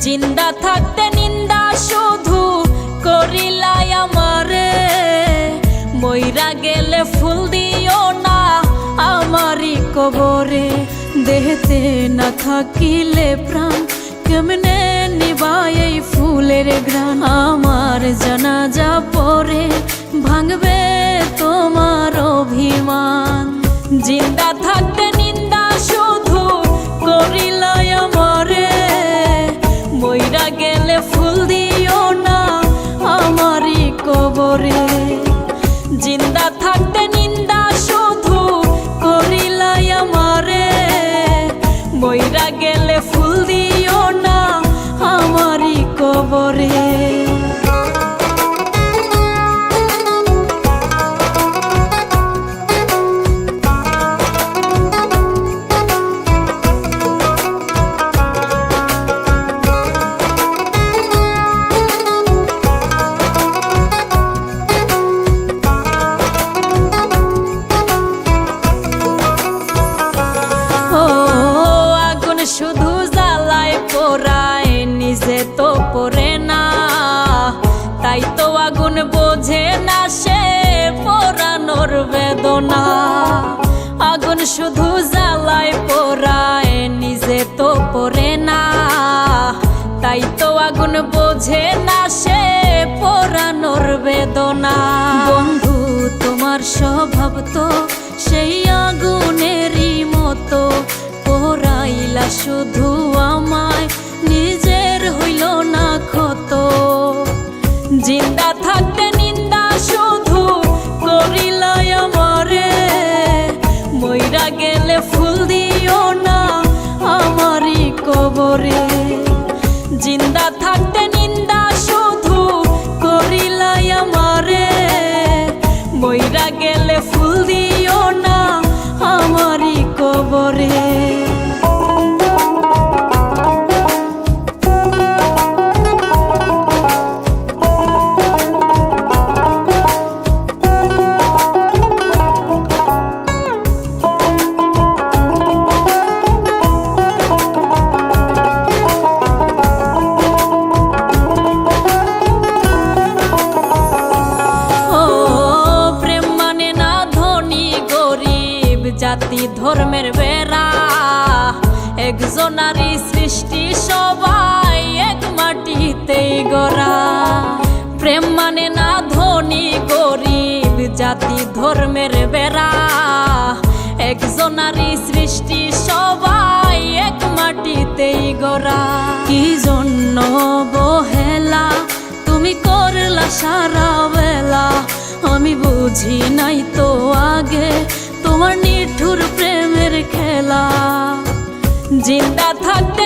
জিন্দা থাকতে নিন্দা শুধু করিলাই আমারে, মইরা গেলে ফুল দিও না আমারই কবরে। দেহতে না থাকিলে প্রাণ কেমনে নিবাই এই ফুলের ঘ্রাণ। আমার জানাজা পরে ভাঙবে তোমার অভিমান। জিন্দা থাকতে নিন্দা শুধু করিলাই আমারে, মইরা গেলে ফুল দিও না আমারই কবরে। জিন্দা থাকতে নিন্দা শুধু করিলাই আমারে, মইরা গেলে ফুল দিও না আমারই কবরে। শুধু জ্বালায় পোড়ায় নিজে তো পড়ে না, তাই তো আগুন বোঝে না সে পোড়ানোর বেদনা। আগুন শুধু জ্বালায় পোড়ায় নিজে তো পড়ে না, তাই তো আগুন বোঝে না সে পোড়ানোর বেদনা। বন্ধু তোমার স্বভাব তো সেই আগুনেরই মতো, পোড়াইলা শুধু আমায় নিজের হইল না ক্ষত। জিন্দা থাকতে নিন্দা শুধু করিলাই আমারে, মইরা গেলে ফুল দিও না আমারই কবরে। জিন্দা থাকতে নিন্দা শুধু করিলাই আমারে, মইরা গেলে ফুল দিও না আমারই কবরে। জাতি ধর্মের বেড়া একজনারই সৃষ্টি, সবাই এক মাটিতেই গড়া। প্রেম মানে না ধনী গরিব, জাতি ধর্মের বেড়া একজনারই সৃষ্টি, সবাই এক মাটিতেই গড়া। কি জন্য বহেলা তুমি করলা সারা বেলা, আমি বুঝি নাই তো আগে তোমার নিঠুর প্রেমের খেলা। জিন্দা থাকতে